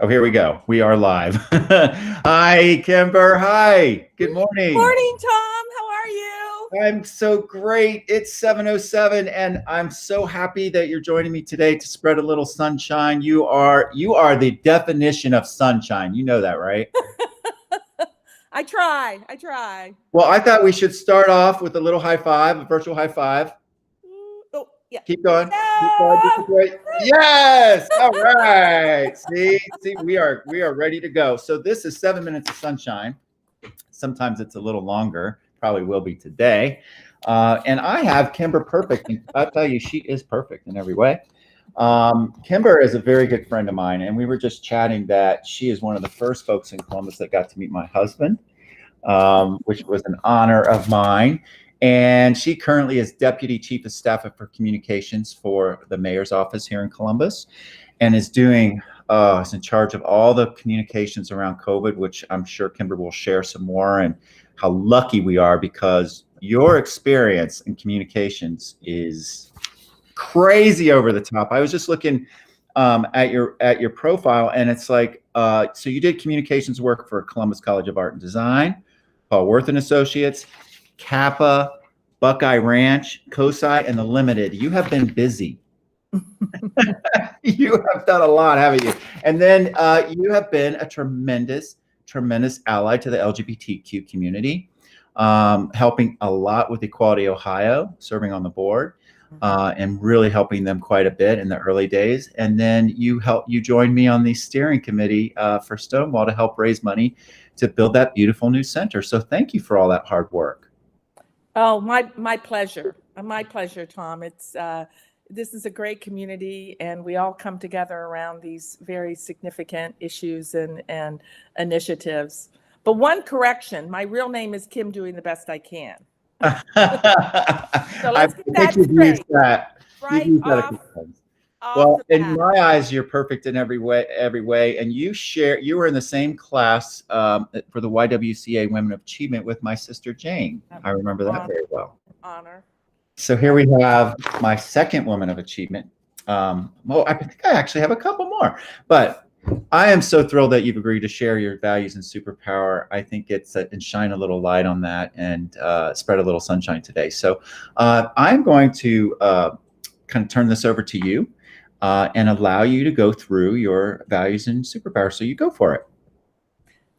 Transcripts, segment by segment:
Oh, here we go. We are live. Hi, Kimber. Hi. Good morning. Morning, Tom. How are you? I'm so great. It's 7:07 and I'm so happy that you're joining me today to spread a little sunshine. You are the definition of sunshine. You know that, right? I try. Well, I thought we should start off with a little high five, a virtual high five. Oh, yeah. Keep going. Keep going. This Yeah. is great. Yes. All right. See, we are ready to go. So this is 7 minutes of sunshine. Sometimes it's a little longer. Probably will be today. And I have Kimber Perfect. And I'll tell you, she is perfect in every way. Kimber is a very good friend of mine, and we were just chatting that she is one of the first folks in Columbus that got to meet my husband, which was an honor of mine. And she currently is Deputy Chief of Staff for Communications for the Mayor's Office here in Columbus, and is is in charge of all the communications around COVID, which I'm sure Kimber will share some more, and how lucky we are because your experience in communications is crazy over the top. I was just looking at your profile, and it's like, so you did communications work for Columbus College of Art and Design, Paul Worth and Associates, Kappa, Buckeye Ranch, COSI, and the Limited. You have been busy. You have done a lot, haven't you? And then you have been a tremendous ally to the LGBTQ community, helping a lot with Equality Ohio, serving on the board, and really helping them quite a bit in the early days. And then you joined me on the steering committee for Stonewall to help raise money to build that beautiful new center. So thank you for all that hard work. Oh, my pleasure. My pleasure, Tom. This is a great community, and we all come together around these very significant issues and initiatives. But one correction, my real name is Kim Doing the Best I Can. So let's get that straight. Right off. Well, in my eyes, you're perfect in every way. And you were in the same class for the YWCA Women of Achievement with my sister Jane. I remember that very well. Honor. So here we have my second Woman of Achievement. Well, I think I actually have a couple more, but I am so thrilled that you've agreed to share your values and superpower. I think it's and shine a little light on that and spread a little sunshine today. So I'm going to kind of turn this over to you and allow you to go through your values and superpower. So you go for it.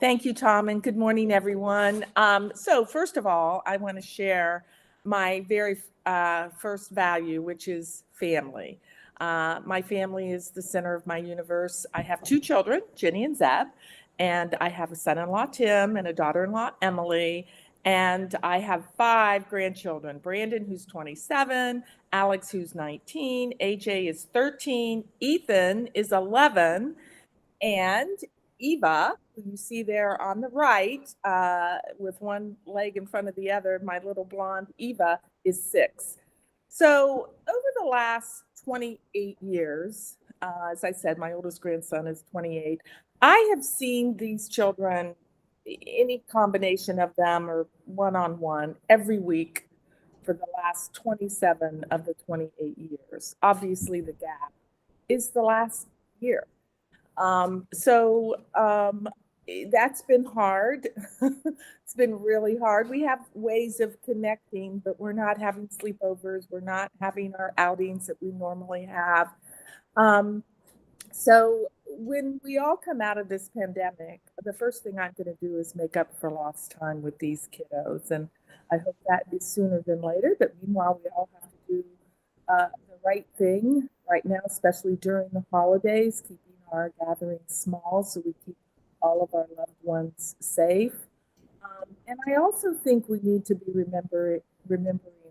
Thank you, Tom, and good morning, everyone. So first of all, I want to share my very first value, which is family. My family is the center of my universe. I have two children, Jenny and Zeb, and I have a son-in-law, Tim, and a daughter-in-law, Emily. And I have 5 grandchildren, Brandon, who's 27, Alex, who's 19, AJ is 13, Ethan is 11, and Eva, who you see there on the right, with one leg in front of the other, my little blonde Eva, is 6. So over the last 28 years, as I said, my oldest grandson is 28, I have seen these children, any combination of them or one-on-one, every week for the last 27 of the 28 years. Obviously, the gap is the last year. That's been hard. It's been really hard. We have ways of connecting, but we're not having sleepovers. We're not having our outings that we normally have. So when we all come out of this pandemic, the first thing I'm going to do is make up for lost time with these kiddos. And I hope that is sooner than later. But meanwhile, we all have to do the right thing right now, especially during the holidays, keeping our gatherings small so we keep all of our loved ones safe. And I also think we need to be remembering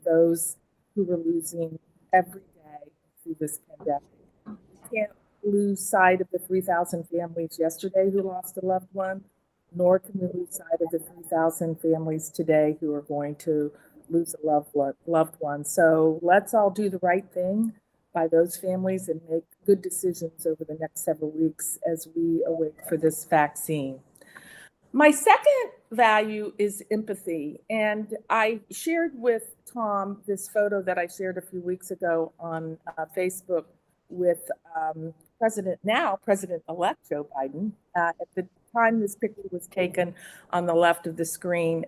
those who we're losing every day through this pandemic. We can't lose sight of the 3,000 families yesterday who lost a loved one, nor can we lose sight of the 3,000 families today who are going to lose a loved one. So let's all do the right thing by those families and make good decisions over the next several weeks as we await for this vaccine. My second value is empathy. And I shared with Tom this photo that I shared a few weeks ago on Facebook with President-elect Joe Biden. At the time this picture was taken on the left of the screen,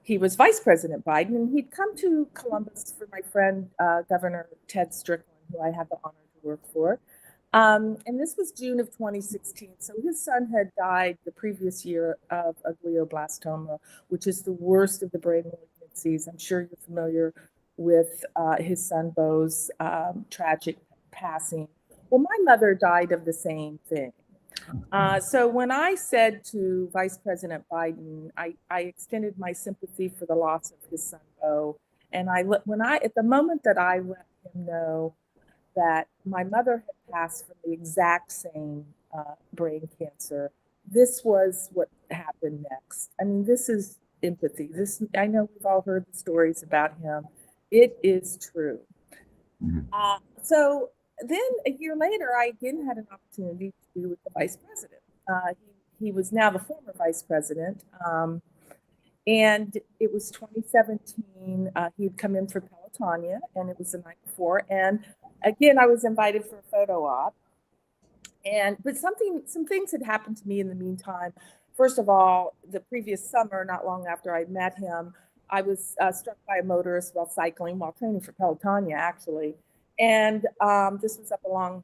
he was Vice President Biden, and he'd come to Columbus for my friend, Governor Ted Strickland, who I have the honor to work for. And this was June of 2016. So his son had died the previous year of a glioblastoma, which is the worst of the brain malignancies. I'm sure you're familiar with his son Beau's tragic passing. Well, my mother died of the same thing. So when I said to Vice President Biden, I extended my sympathy for the loss of his son Beau, and at the moment that I let him know that my mother had passed from the exact same brain cancer, this was what happened next. I mean, this is empathy. I know we've all heard the stories about him. It is true. So then a year later, I again had an opportunity to be with the vice president. He was now the former vice president. And it was 2017. He had come in for Pelotonia, and it was the night before. And again, I was invited for a photo op. But some things had happened to me in the meantime. First of all, the previous summer, not long after I met him, I was struck by a motorist while training for Pelotonia, actually. And this was up along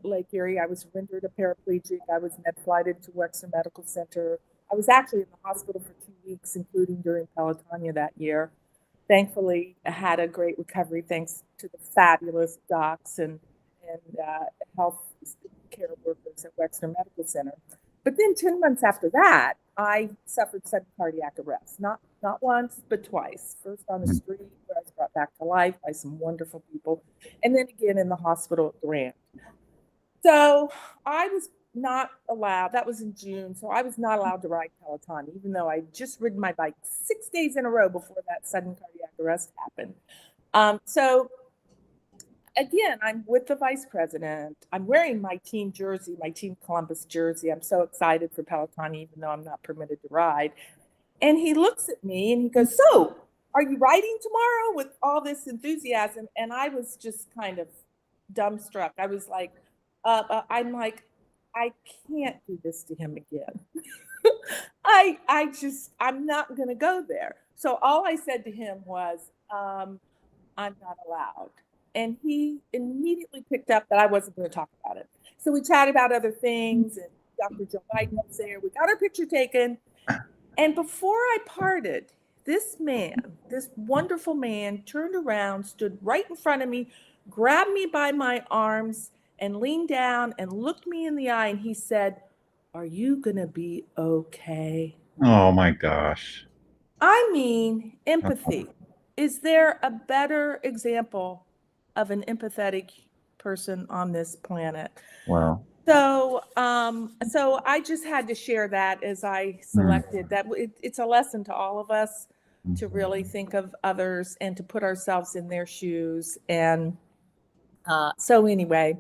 Lake Erie. I was rendered a paraplegic. I was med-flighted to Wexner Medical Center. I was actually in the hospital for 2 weeks, including during Pelotonia that year. Thankfully, I had a great recovery thanks to the fabulous docs and health care workers at Wexner Medical Center. But then 10 months after that, I suffered sudden cardiac arrest, not once, but twice. First on the street, where I was brought back to life by some wonderful people, and then again in the hospital at Grant. So I was not allowed, that was in June, so I was not allowed to ride Peloton, even though I just ridden my bike 6 days in a row before that sudden cardiac arrest happened. So again, I'm with the vice president. I'm wearing my team jersey, my Team Columbus jersey. I'm so excited for Peloton, even though I'm not permitted to ride. And he looks at me and he goes, "So, are you riding tomorrow?" with all this enthusiasm. And I was just kind of dumbstruck. I was like, I'm like, I can't do this to him again. I'm not going to go there. So all I said to him was, I'm not allowed. And he immediately picked up that I wasn't going to talk about it. So we chatted about other things, and Dr. Joe Biden was there. We got our picture taken. And before I parted, this wonderful man, turned around, stood right in front of me, grabbed me by my arms, and leaned down and looked me in the eye. And he said, "Are you going to be okay?" Oh my gosh. I mean, empathy. Is there a better example of an empathetic person on this planet? Wow. So I just had to share that as I selected that. It's a lesson to all of us to really think of others and to put ourselves in their shoes. And so anyway,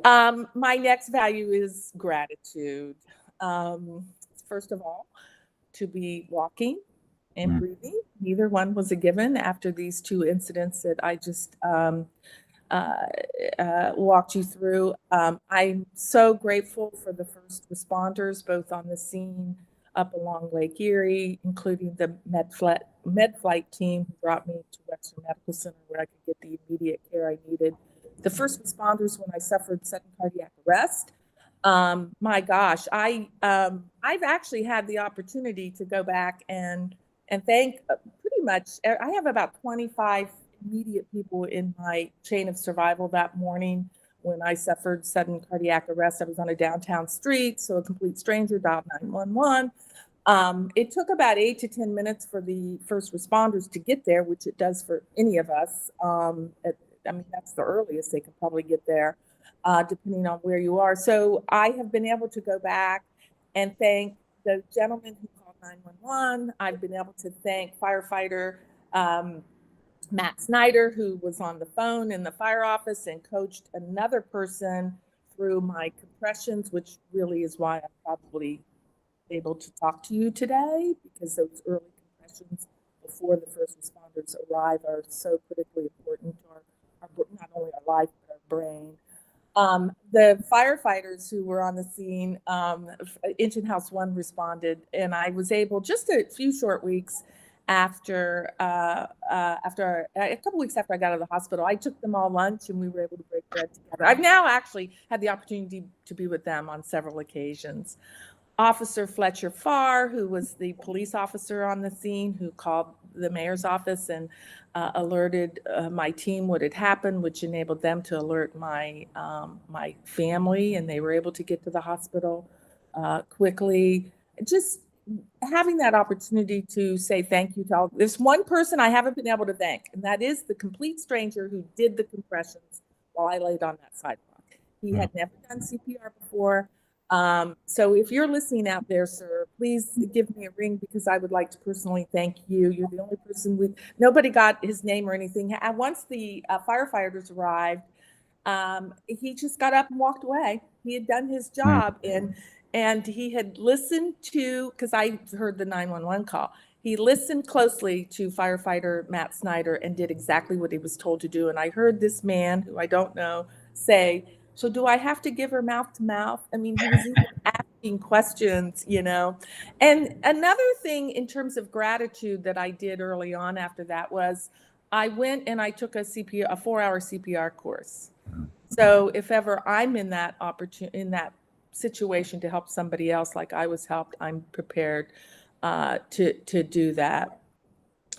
my next value is gratitude. First of all, to be walking and breathing. Neither one was a given after these two incidents that I just walked you through. I'm so grateful for the first responders, both on the scene up along Lake Erie, including the med flight team who brought me to Wexner Medical Center where I could get the immediate care I needed. The first responders when I suffered sudden cardiac arrest. My gosh, I've actually had the opportunity to go back and thank pretty much, I have about 25 immediate people in my chain of survival that morning when I suffered sudden cardiac arrest. I was on a downtown street, so a complete stranger dialed 911. It took about 8 to 10 minutes for the first responders to get there, which it does for any of us. I mean, that's the earliest they can probably get there, depending on where you are. So I have been able to go back and thank the gentleman who called 911. I've been able to thank firefighter Matt Snyder, who was on the phone in the fire office and coached another person through my compressions, which really is why I'm probably able to talk to you today, because those early compressions before the first responders arrive are so critically important to our not only our life, but our brain. The firefighters who were on the scene, Engine House 1 responded, and I was able, just a few short weeks after a couple weeks after I got out of the hospital, I took them all lunch and we were able to break bread together. I've now actually had the opportunity to be with them on several occasions. Officer Fletcher Farr, who was the police officer on the scene, who called the mayor's office and alerted my team what had happened, which enabled them to alert my family, and they were able to get to the hospital quickly. Just having that opportunity to say thank you to all. There's one person I haven't been able to thank, and that is the complete stranger who did the compressions while I laid on that sidewalk. He had never done CPR before. So if you're listening out there, sir, please give me a ring because I would like to personally thank you. You're the only person nobody got his name or anything. And once the firefighters arrived, he just got up and walked away. He had done his job and he had listened to, because I heard the 911 call. He listened closely to firefighter Matt Snyder and did exactly what he was told to do. And I heard this man, who I don't know, say, "So do I have to give her mouth to mouth?" I mean, he was even asking questions, you know. And another thing in terms of gratitude that I did early on after that was I went and I took a 4-hour CPR course. So if ever I'm in that situation to help somebody else like I was helped, I'm prepared to do that.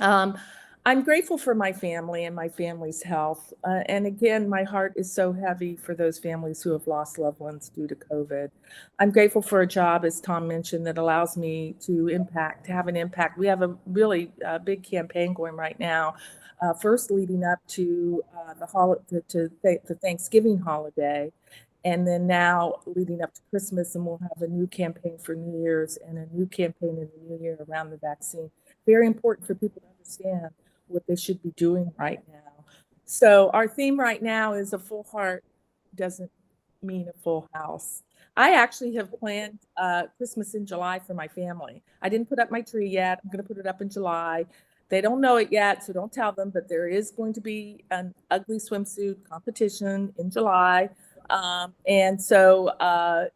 I'm grateful for my family and my family's health. And again, my heart is so heavy for those families who have lost loved ones due to COVID. I'm grateful for a job, as Tom mentioned, that allows me to have an impact. We have a really big campaign going right now, first leading up to the Thanksgiving holiday. And then now leading up to Christmas, and we'll have a new campaign for New Year's and a new campaign in the new year around the vaccine. Very important for people to understand what they should be doing right now. So our theme right now is a full heart doesn't mean a full house. I actually have planned Christmas in July for my family. I didn't put up my tree yet. I'm going to put it up in July. They don't know it yet, so don't tell them, but there is going to be an ugly swimsuit competition in July. And so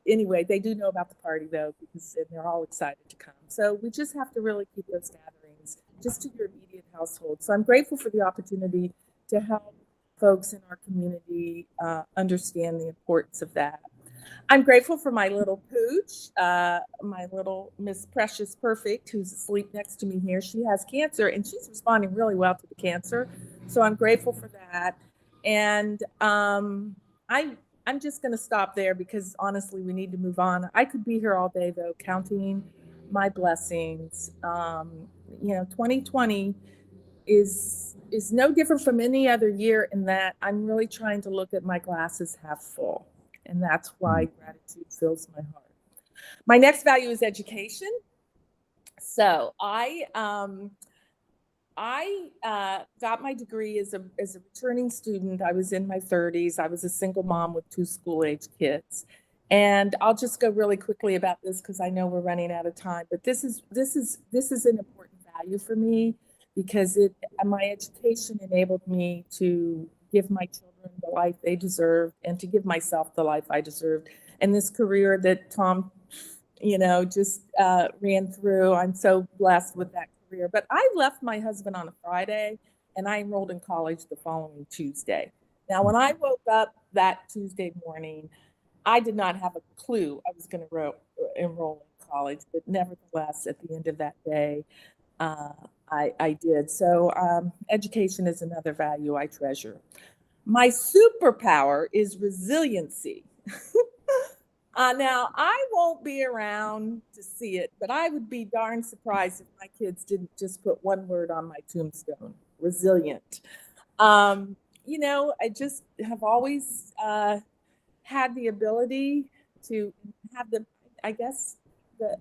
anyway, they do know about the party though, because they're all excited to come. So we just have to really keep those gatherings just to your immediate household. So I'm grateful for the opportunity to help folks in our community understand the importance of that. I'm grateful for my little pooch, my little Miss Precious Perfect, who's asleep next to me here. She has cancer and she's responding really well to the cancer. So I'm grateful for that. And I'm just going to stop there because honestly, we need to move on. I could be here all day though, counting my blessings. 2020 is no different from any other year in that I'm really trying to look at my glasses half full. And that's why gratitude fills my heart. My next value is education. So I got my degree as a returning student. I was in my 30s. I was a single mom with 2 school-age kids. And I'll just go really quickly about this because I know we're running out of time. But this is an important value for me because my education enabled me to give my children the life they deserved and to give myself the life I deserved. And this career that Tom, just ran through, I'm so blessed with that career. But I left my husband on a Friday and I enrolled in college the following Tuesday. Now, when I woke up that Tuesday morning, I did not have a clue I was going to enroll in college, but nevertheless, at the end of that day, I did. So education is another value I treasure. My superpower is resiliency. Now, I won't be around to see it, but I would be darn surprised if my kids didn't just put one word on my tombstone, resilient. I just have always had the ability to have the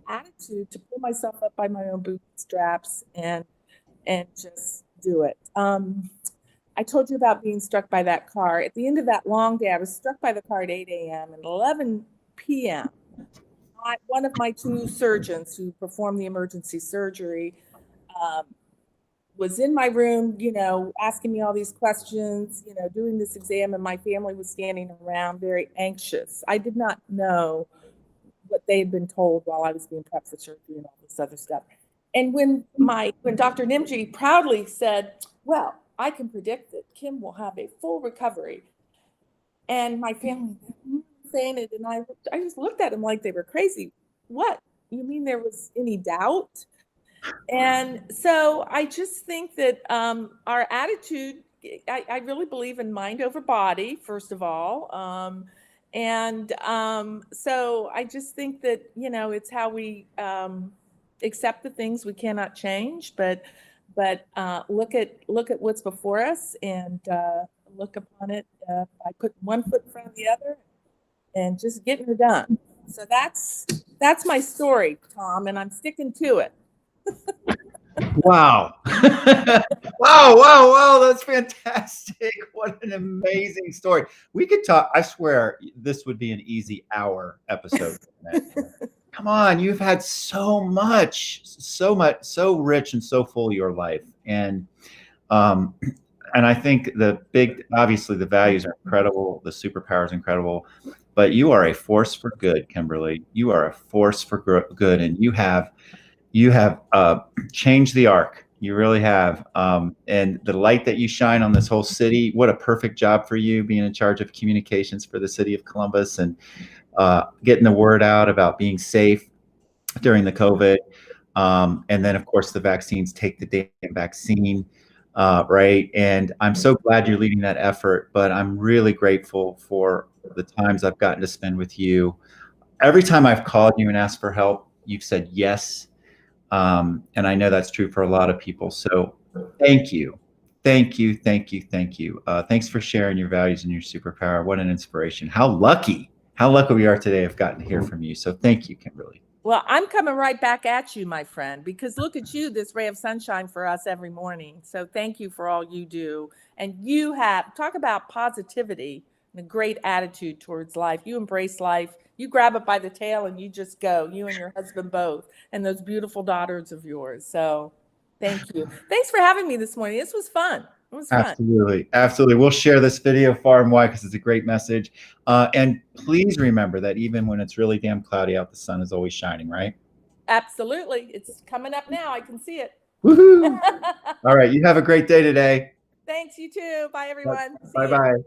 attitude to pull myself up by my own bootstraps and just do it. I told you about being struck by that car. At the end of that long day, I was struck by the car at 8 a.m. and 11 p.m. One of my 2 surgeons who performed the emergency surgery was in my room, asking me all these questions, doing this exam, and my family was standing around very anxious. I did not know what they had been told while I was being prepped for surgery and all this other stuff. And when Dr. Nimji proudly said, "Well, I can predict that Kim will have a full recovery," and my family fainted, and I just looked at them like they were crazy. What? You mean there was any doubt? And so I just think that our attitude, I really believe in mind over body, first of all. So I just think that, it's how we accept the things we cannot change, but look at what's before us and look upon it by putting one foot in front of the other and just getting it done. So that's my story, Tom, and I'm sticking to it. Wow. Wow. That's fantastic. What an amazing story. We could talk. I swear this would be an easy hour episode. Come on. You've had so much, so rich and so full your life. And I think obviously the values are incredible. The superpower is incredible, but you are a force for good, Kimberly. You are a force for good. And you have changed the arc. You really have. And the light that you shine on this whole city, what a perfect job for you being in charge of communications for the city of Columbus and getting the word out about being safe during the COVID. And then, of course, the vaccines, take the damn vaccine, right? And I'm so glad you're leading that effort, but I'm really grateful for the times I've gotten to spend with you. Every time I've called you and asked for help, you've said yes. And I know that's true for a lot of people. So thank you. Thank you. Thanks for sharing your values and your superpower. What an inspiration. How lucky we are today have gotten to hear from you. So thank you, Kimberly. Well, I'm coming right back at you, my friend, because look at you, this ray of sunshine for us every morning. So thank you for all you do. And you talk about positivity and a great attitude towards life. You embrace life. You grab it by the tail and you just go, you and your husband both, and those beautiful daughters of yours. So thank you. Thanks for having me this morning. This was fun. It was fun. Absolutely. We'll share this video far and wide because it's a great message. And please remember that even when it's really damn cloudy out, the sun is always shining, right? Absolutely. It's coming up now. I can see it. Woohoo! All right. You have a great day today. Thanks, you too. Bye, everyone. Bye-bye.